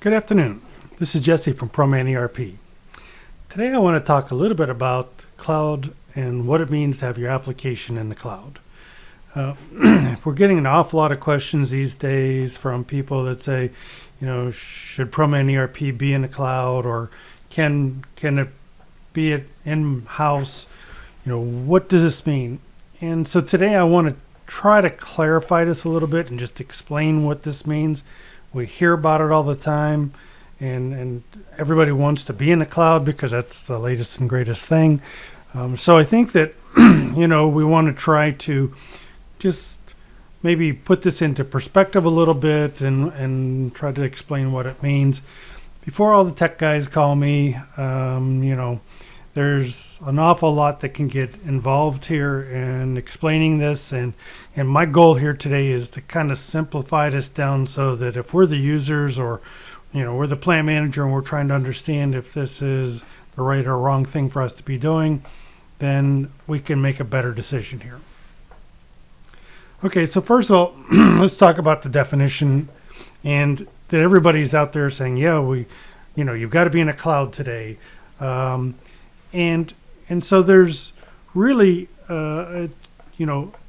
Good afternoon. This is Jesse from PROMAN-erp. Today I want to talk a little bit about cloud and what it means to have your application in the cloud. We're getting an awful lot of questions these days from people that say, should PROMAN-erp be in the cloud, or can it be it in-house? What does this mean? And so today I want to try to clarify this a little bit and just explain what this means. We hear about it all the time, and everybody wants to be in the cloud because that's the latest and greatest thing. So I think that, we want to try to just maybe put this into perspective a little bit and try to explain what it means. Before all the tech guys call me, there's an awful lot that can get involved here in explaining this, and my goal here today is to kind of simplify this down so that if we're the users, or we're the plant manager and we're trying to understand if this is the right or wrong thing for us to be doing, then we can make a better decision here. Okay, so first of all, let's talk about the definition, and that everybody's out there saying, you've got to be in a cloud today. And so there's really,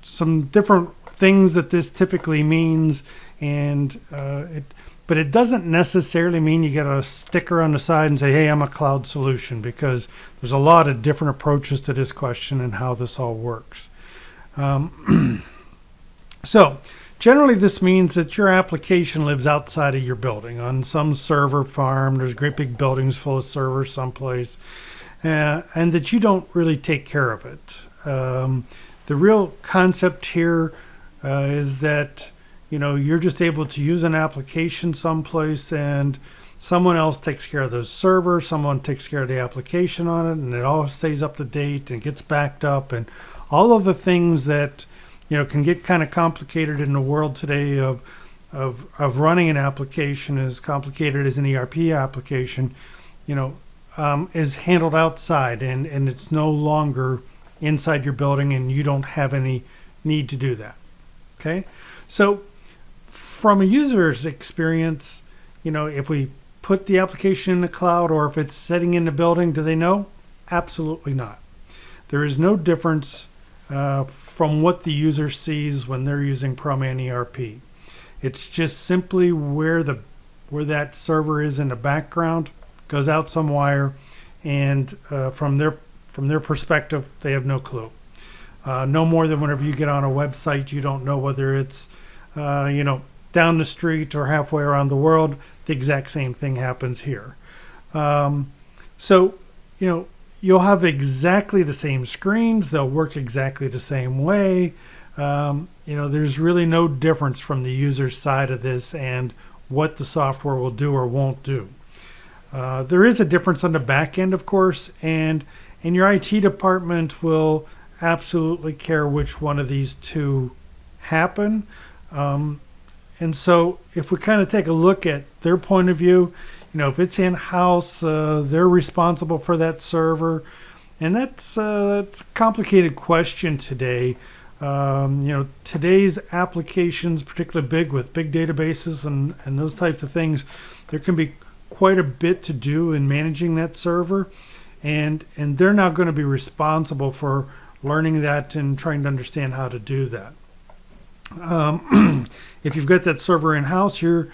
some different things that this typically means, but it doesn't necessarily mean you get a sticker on the side and say, hey, I'm a cloud solution, because there's a lot of different approaches to this question and how this all works. So generally this means that your application lives outside of your building on some server farm. There's great big buildings full of servers someplace. And that you don't really take care of it. The real concept here is that you're just able to use an application someplace, and someone else takes care of those servers, someone takes care of the application on it, and it all stays up to date and gets backed up, and all of the things that can get kind of complicated in the world today of running an application, as complicated as an ERP application. Is handled outside, and it's no longer inside your building, and you don't have any need to do that. Okay, so from a user's experience, if we put the application in the cloud or if it's sitting in the building, do they know? Absolutely not. There is no difference from what the user sees when they're using PROMAN-erp. It's just simply where that server is in the background, goes out some wire, and from their perspective, they have no clue. No more than whenever you get on a website, you don't know whether it's down the street or halfway around the world. The exact same thing happens here. So you'll have exactly the same screens. They'll work exactly the same way. There's really no difference from the user side of this and what the software will do or won't do. There is a difference on the back end, of course, and your IT department will absolutely care which one of these two happen. And so if we kind of take a look at their point of view, if it's in-house, they're responsible for that server. And that's a complicated question today. Today's applications, particularly big with big databases and those types of things, there can be quite a bit to do in managing that server, and they're now going to be responsible for learning that and trying to understand how to do that. If you've got that server in-house, you're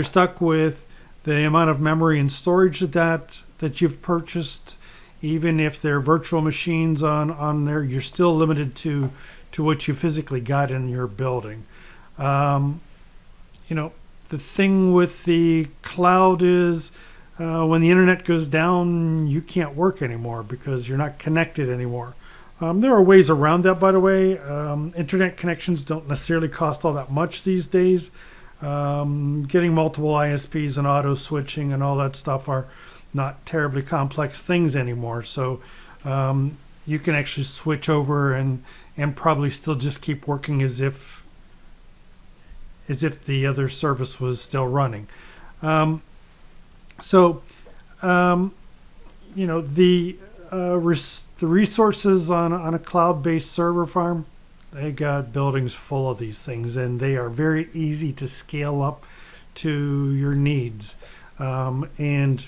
stuck with the amount of memory and storage that you've purchased. Even if they're virtual machines on there, you're still limited to what you physically got in your building. The thing with the cloud is when the internet goes down, you can't work anymore because you're not connected anymore. There are ways around that, by the way. Internet connections don't necessarily cost all that much these days. Getting multiple ISPs and auto switching and all that stuff are not terribly complex things anymore. So you can actually switch over and probably still just keep working as if the other service was still running. The resources on a cloud-based server farm, they got buildings full of these things, and they are very easy to scale up to your needs. and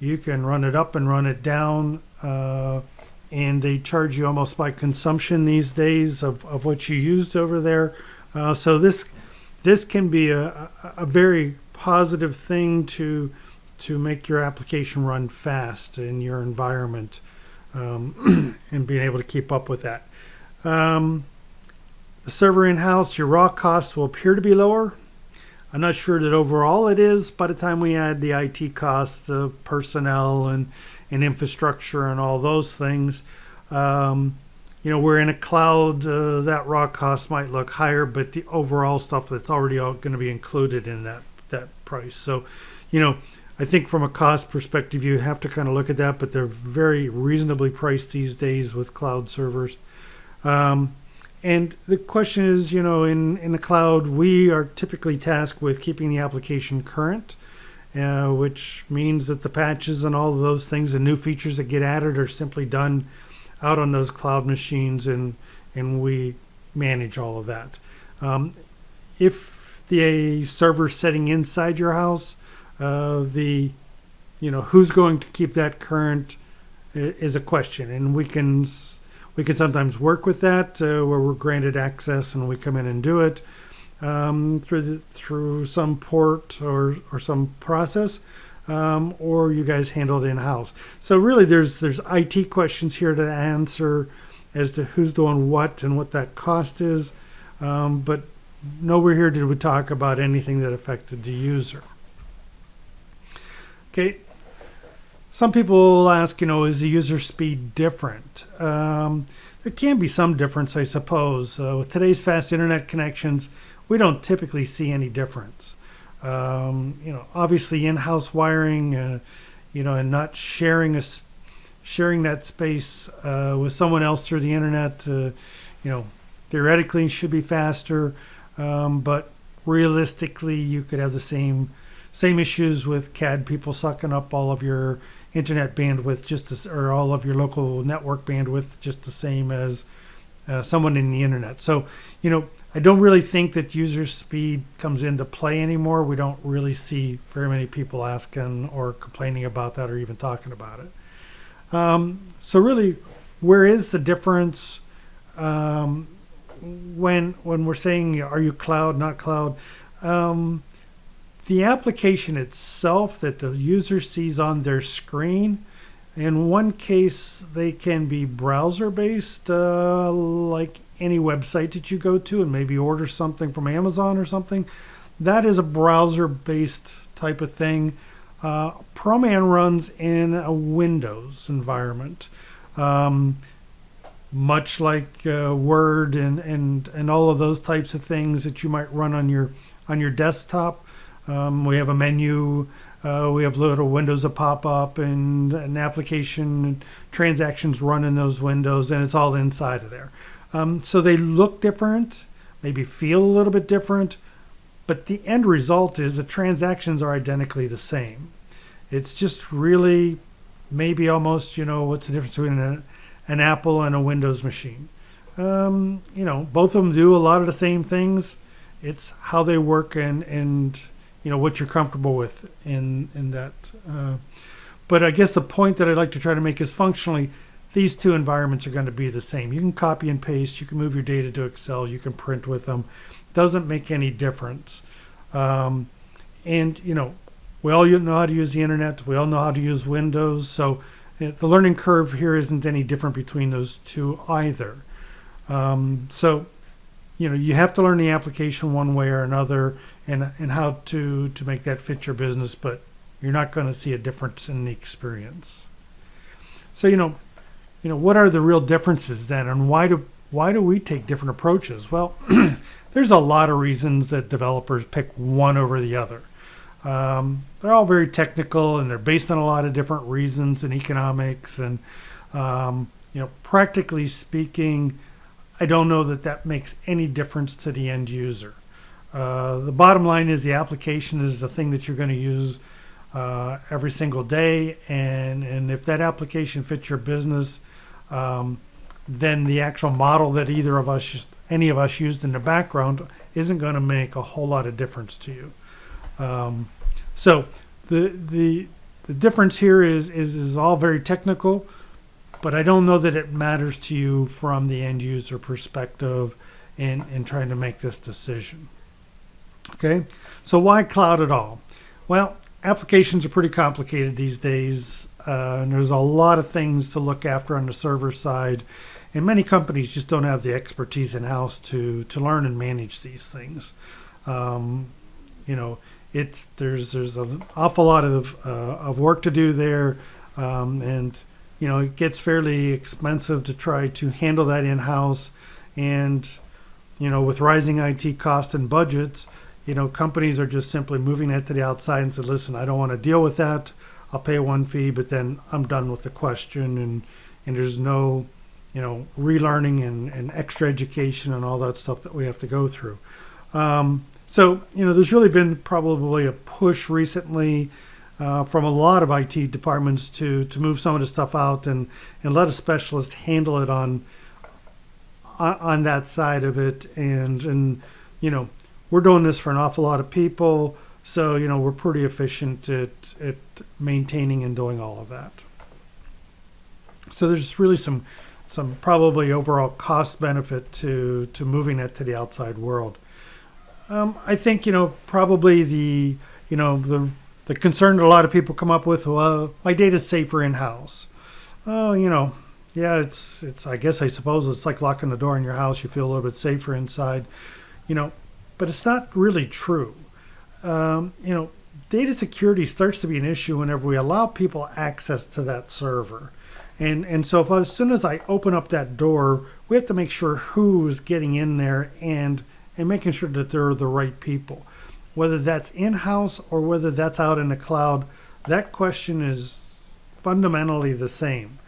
you can run it up and run it down, and they charge you almost by consumption these days of what you used over there. So this can be a very positive thing to make your application run fast in your environment, and being able to keep up with that. The server in-house, your raw costs will appear to be lower. I'm not sure that overall it is by the time we add the IT costs of personnel and infrastructure and all those things. We're in a cloud, that raw cost might look higher, but the overall stuff that's already going to be included in that price. So, I think from a cost perspective, you have to kind of look at that, but they're very reasonably priced these days with cloud servers. And the question is, in the cloud, we are typically tasked with keeping the application current, which means that the patches and all of those things and new features that get added are simply done out on those cloud machines, and we manage all of that. If the server's sitting inside your house, who's going to keep that current is a question, and we can sometimes work with that, where we're granted access and we come in and do it through some port or some process, or you guys handle it in-house. So really there's IT questions here to answer as to who's doing what and what that cost is, but nowhere here did we talk about anything that affected the user. Okay. Some people will ask, is the user speed different? There can be some difference, I suppose. With today's fast internet connections, we don't typically see any difference. Obviously in-house wiring, and not sharing that space with someone else through the internet, theoretically should be faster, but realistically, you could have the same issues with CAD people sucking up all of your internet bandwidth or all of your local network bandwidth just the same as someone in the internet. So, I don't really think that user speed comes into play anymore. We don't really see very many people asking or complaining about that or even talking about it. So really, where is the difference when we're saying, are you cloud, not cloud? The application itself that the user sees on their screen, in one case, they can be browser-based, like any website that you go to and maybe order something from Amazon or something. That is a browser-based type of thing. PROMAN runs in a Windows environment, much like Word and all of those types of things that you might run on your desktop. We have a menu, we have little windows that pop up, and an application transactions run in those windows, and it's all inside of there. So they look different, maybe feel a little bit different, but the end result is the transactions are identically the same. It's just really maybe almost, what's the difference between an Apple and a Windows machine? Both of them do a lot of the same things. It's how they work and what you're comfortable with in that. But I guess the point that I'd like to try to make is functionally, these two environments are going to be the same. You can copy and paste. You can move your data to Excel. You can print with them. Doesn't make any difference. We all know how to use the internet. We all know how to use Windows. So the learning curve here isn't any different between those two either. You have to learn the application one way or another, and how to make that fit your business, but you're not going to see a difference in the experience. So, what are the real differences then, and why do we take different approaches? Well, there's a lot of reasons that developers pick one over the other. They're all very technical, and they're based on a lot of different reasons and economics, and practically speaking, I don't know that makes any difference to the end user. The bottom line is the application is the thing that you're going to use every single day, and if that application fits your business, then the actual model that any of us used in the background isn't going to make a whole lot of difference to you. So the difference here is all very technical, but I don't know that it matters to you from the end user perspective in trying to make this decision. Okay, so why cloud at all? Well, applications are pretty complicated these days, and there's a lot of things to look after on the server side, and many companies just don't have the expertise in-house to learn and manage these things. You know, there's an awful lot of work to do there, and you know, it gets fairly expensive to try to handle that in-house. And you know, with rising IT costs and budgets, you know, companies are just simply moving that to the outside and said, listen, I don't want to deal with that. I'll pay one fee, but then I'm done with the question, and there's no, you know, relearning and extra education and all that stuff that we have to go through. So, you know, there's really been probably a push recently from a lot of IT departments to move some of the stuff out and let a specialist handle it on that side of it. And you know, we're doing this for an awful lot of people, so you know, we're pretty efficient at maintaining and doing all of that. So there's really some probably overall cost benefit to moving it to the outside world. I think, you know, probably the concern that a lot of people come up with, well, my data's safer in-house. Oh, you know, yeah, it's I suppose it's like locking the door in your house. You feel a little bit safer inside, you know, but it's not really true. You know, data security starts to be an issue whenever we allow people access to that server. And so as soon as I open up that door, we have to make sure who's getting in there and making sure that they're the right people. Whether that's in-house or whether that's out in the cloud, that question is fundamentally the same.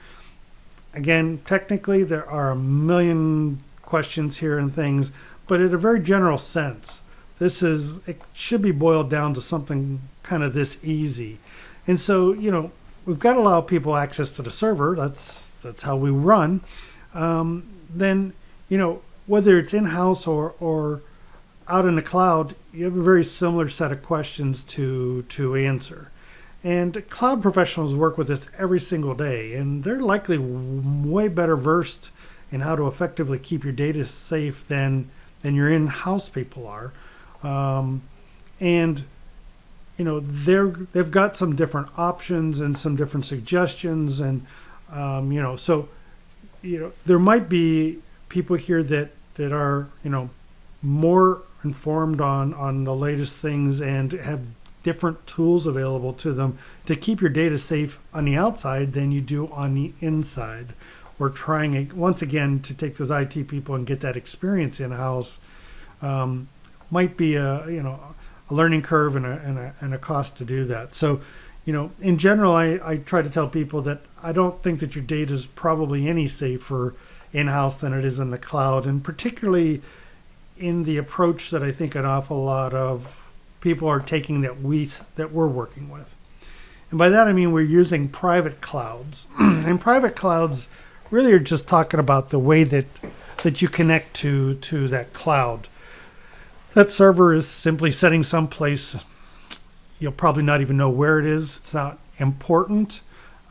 Again, technically, there are a million questions here and things, but in a very general sense, it should be boiled down to something kind of this easy. And so, you know, we've got to allow people access to the server. That's how we run. Then, you know, whether it's in-house or out in the cloud, you have a very similar set of questions to answer. And cloud professionals work with this every single day, and they're likely way better versed in how to effectively keep your data safe than your in-house people are. And you know, they've got some different options and some different suggestions, and you know, so you know, there might be people here that are, you know, more informed on the latest things and have different tools available to them to keep your data safe on the outside than you do on the inside. We're trying once again to take those IT people and get that experience in-house. Might be a learning curve and a cost to do that. So, you know, in general, I try to tell people that I don't think that your data is probably any safer in-house than it is in the cloud, and particularly in the approach that I think an awful lot of people are taking that we're working with. And by that I mean we're using private clouds. And private clouds really are just talking about the way that you connect to that cloud. That server is simply sitting someplace. You'll probably not even know where it is. It's not important.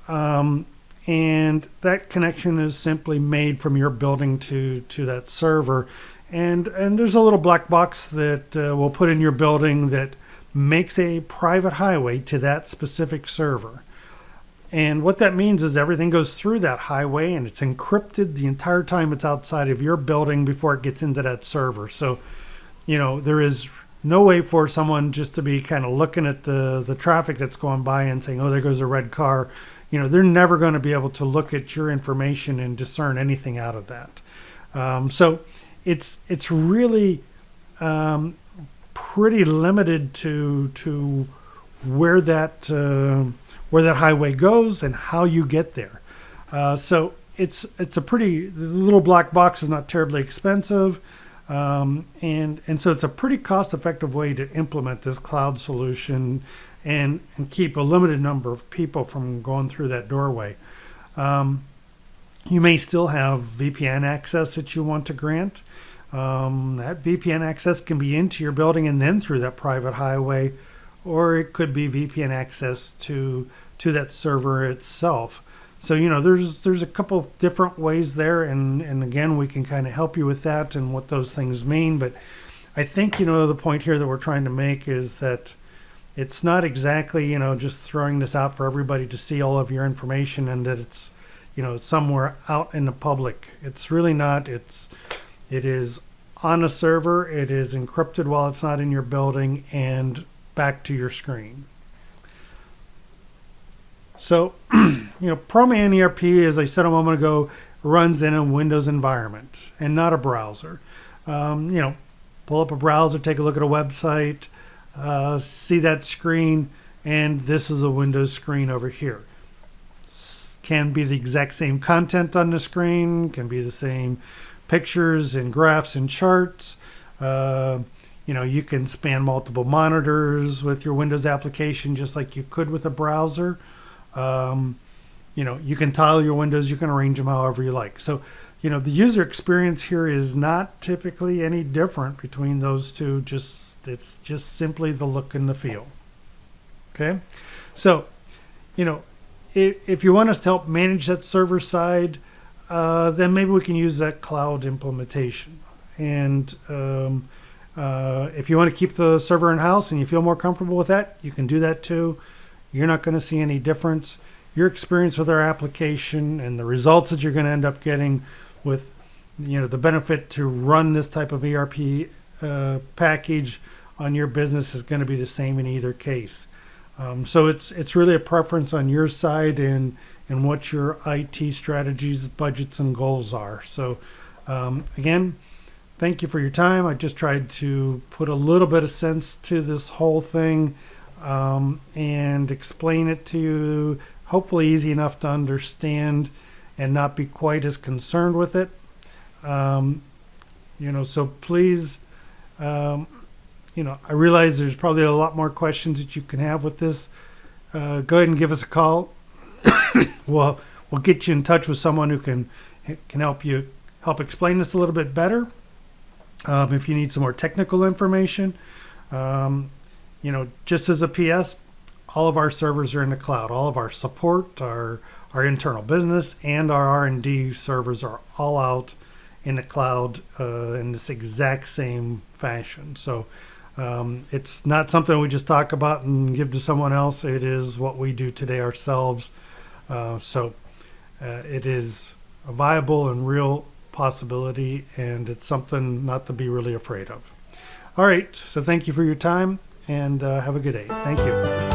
And that connection is simply made from your building to that server. And there's a little black box that we'll put in your building that makes a private highway to that specific server. And what that means is everything goes through that highway, and it's encrypted the entire time it's outside of your building before it gets into that server. So, you know, there is no way for someone just to be kind of looking at the traffic that's going by and saying, oh, there goes a red car. You know, they're never going to be able to look at your information and discern anything out of that. So it's really pretty limited to where that highway goes and how you get there. So it's a the little black box is not terribly expensive. And so it's a pretty cost-effective way to implement this cloud solution and keep a limited number of people from going through that doorway. You may still have VPN access that you want to grant. That VPN access can be into your building and then through that private highway, or it could be VPN access to that server itself. So, there's a couple of different ways there, and again, we can kind of help you with that and what those things mean. But I think, the point here that we're trying to make is that it's not exactly, just throwing this out for everybody to see all of your information and that it's, somewhere out in the public. It's really not. It is on a server. It is encrypted while it's not in your building and back to your screen. So, PROMAN-erp, as I said a moment ago, runs in a Windows environment and not a browser. Pull up a browser, take a look at a website, see that screen, and this is a Windows screen over here. Can be the exact same content on the screen, can be the same pictures and graphs and charts. You can span multiple monitors with your Windows application just like you could with a browser. You can tile your windows, you can arrange them however you like. So, the user experience here is not typically any different between those two. It's just simply the look and the feel. Okay. So, if you want us to help manage that server side, then maybe we can use that cloud implementation. And if you want to keep the server in-house and you feel more comfortable with that, you can do that too. You're not going to see any difference. Your experience with our application and the results that you're going to end up getting with, the benefit to run this type of ERP package on your business is going to be the same in either case. So it's really a preference on your side and what your IT strategies, budgets, and goals are. So again, thank you for your time. I just tried to put a little bit of sense to this whole thing and explain it to you, hopefully easy enough to understand and not be quite as concerned with it. So please, I realize there's probably a lot more questions that you can have with this. Go ahead and give us a call. We'll get you in touch with someone who can help explain this a little bit better. If you need some more technical information, just as a PS, all of our servers are in the cloud. All of our support, our internal business, and our R&D servers are all out in the cloud in this exact same fashion. So it's not something we just talk about and give to someone else. It is what we do today ourselves. So it is a viable and real possibility, and it's something not to be really afraid of. All right, so thank you for your time, and have a good day. Thank you.